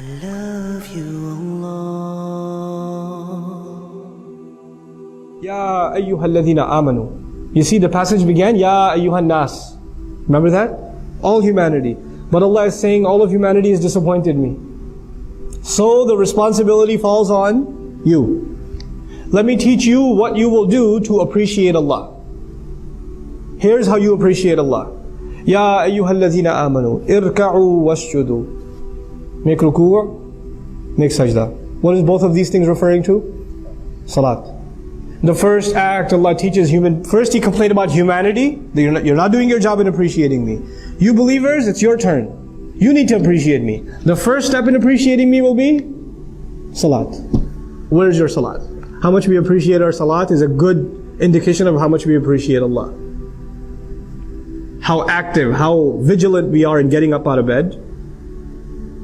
I love you, Allah. Ya ayyuhalladhina amanu. You see the passage began, Ya ayyuhan nas. Remember that? All humanity. But Allah is saying, all of humanity has disappointed me. So the responsibility falls on you. Let me teach you what you will do to appreciate Allah. Here's how you appreciate Allah. Ya ayyuhalladhina amanu. Irka'u wasjudu. Make ruku', make sajda. What is both of these things referring to? Salat. The first act Allah teaches first He complained about humanity, that you're not doing your job in appreciating me. You believers, it's your turn. You need to appreciate me. The first step in appreciating me will be salat. Where is your salat? How much we appreciate our salat is a good indication of how much we appreciate Allah. How active, how vigilant we are in getting up out of bed.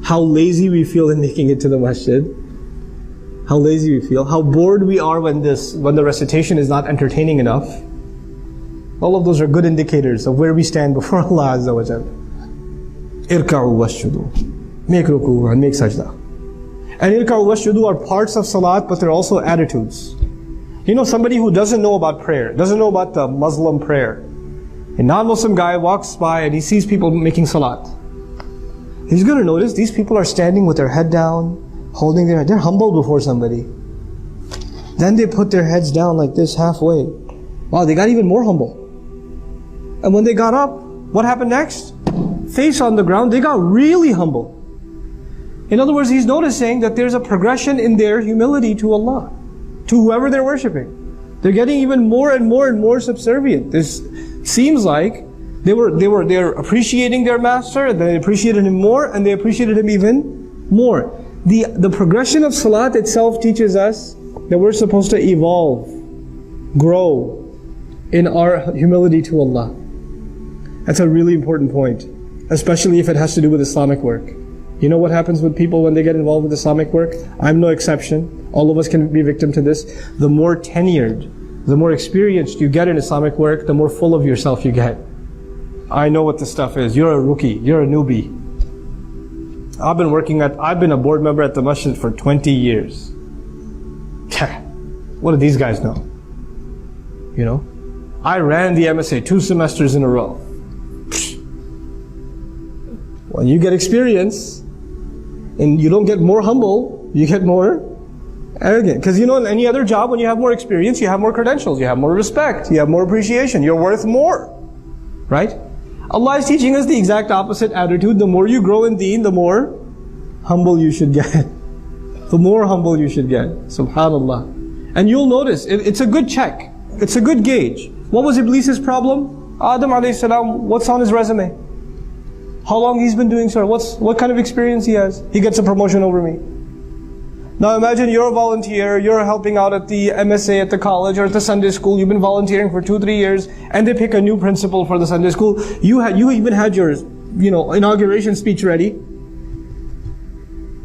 How lazy we feel in making it to the masjid. How lazy we feel. How bored we are when the recitation is not entertaining enough. All of those are good indicators of where we stand before Allah Azza wa Jalla. Irka'u wasjudu. Make ruku' and make sajda. And irka'u wasjudu are parts of salat, but they're also attitudes. You know, somebody who doesn't know about prayer, doesn't know about the Muslim prayer. A non-Muslim guy walks by and he sees people making salat. He's going to notice these people are standing with their head down, holding their head. They're humble before somebody. Then they put their heads down like this halfway. Wow, they got even more humble. And when they got up, what happened next? Face on the ground, they got really humble. In other words, he's noticing that there's a progression in their humility to Allah, to whoever they're worshipping. They're getting even more and more and more subservient. This seems like they're appreciating their master, and they appreciated him more, and they appreciated him even more. The progression of salat itself teaches us that we're supposed to evolve, grow in our humility to Allah. That's a really important point, especially if it has to do with Islamic work. You know what happens with people when they get involved with Islamic work? I'm no exception. All of us can be victim to this. The more tenured, the more experienced you get in Islamic work, the more full of yourself you get. I know what this stuff is. You're a rookie. You're a newbie. I've been a board member at the masjid for 20 years. What do these guys know? You know? I ran the MSA 2 semesters in a row. When you get experience, and you don't get more humble, you get more arrogant. Because you know, in any other job, when you have more experience, you have more credentials, you have more respect, you have more appreciation, you're worth more. Right? Allah is teaching us the exact opposite attitude. The more you grow in deen, the more humble you should get. The more humble you should get. Subhanallah. And you'll notice, it's a good check. It's a good gauge. What was Iblis's problem? Adam alayhi salam, what's on his resume? How long he's been doing so? What kind of experience he has? He gets a promotion over me. Now imagine you're a volunteer, you're helping out at the MSA at the college or at the Sunday school, you've been volunteering for 2-3 years, and they pick a new principal for the Sunday school. You even had your, inauguration speech ready.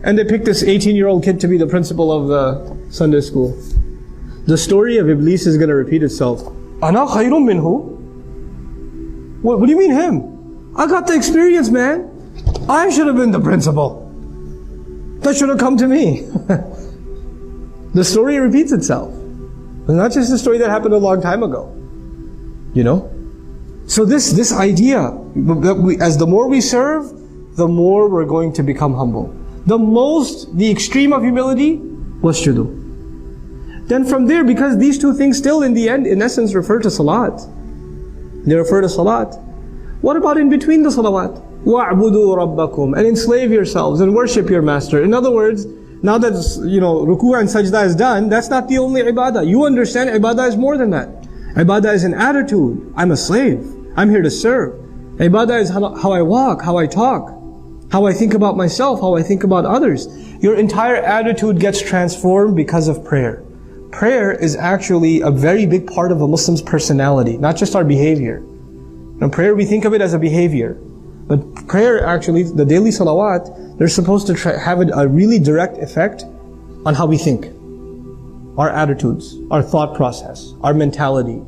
And they pick this 18-year-old kid to be the principal of the Sunday school. The story of Iblis is going to repeat itself. Ana khayrun minhu? What do you mean him? I got the experience, man. I should have been the principal. That should have come to me. The story repeats itself. It's not just a story that happened a long time ago. You know? So this idea, as the more we serve, the more we're going to become humble. The extreme of humility, wasjudu. Then from there, because these two things still in the end, in essence, refer to salat. They refer to salat. What about in between the salawat? وَاعْبُدُوا رَبَّكُمْ, and enslave yourselves and worship your master. In other words, now that ruku' and sajda is done, that's not the only ibadah. You understand ibadah is more than that. Ibadah is an attitude. I'm a slave. I'm here to serve. Ibadah is how I walk, how I talk, how I think about myself, how I think about others. Your entire attitude gets transformed because of prayer. Prayer is actually a very big part of a Muslim's personality, not just our behavior. Now prayer, we think of it as a behavior. But prayer actually, the daily salawat, they're supposed to have a really direct effect on how we think. Our attitudes, our thought process, our mentality.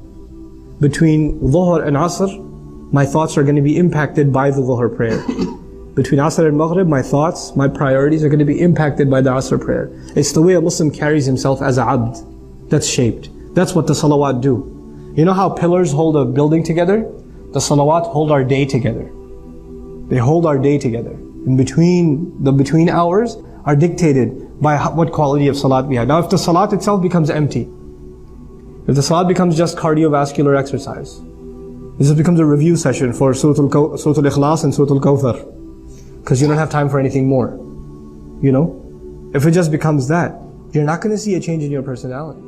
Between dhuhr and asr, my thoughts are going to be impacted by the dhuhr prayer. between Asr and Maghrib, my thoughts, my priorities are going to be impacted by the Asr prayer. It's the way a Muslim carries himself as a abd. That's shaped. That's what the salawat do. You know how pillars hold a building together? The salawat hold our day together. They hold our day together. In between, the between hours are dictated by what quality of salat we have. Now if the salat itself becomes empty, if the salat becomes just cardiovascular exercise, this becomes a review session for Surah Al-Ikhlas and Surah Al-Kawthar, because you don't have time for anything more. You know? If it just becomes that, you're not going to see a change in your personality.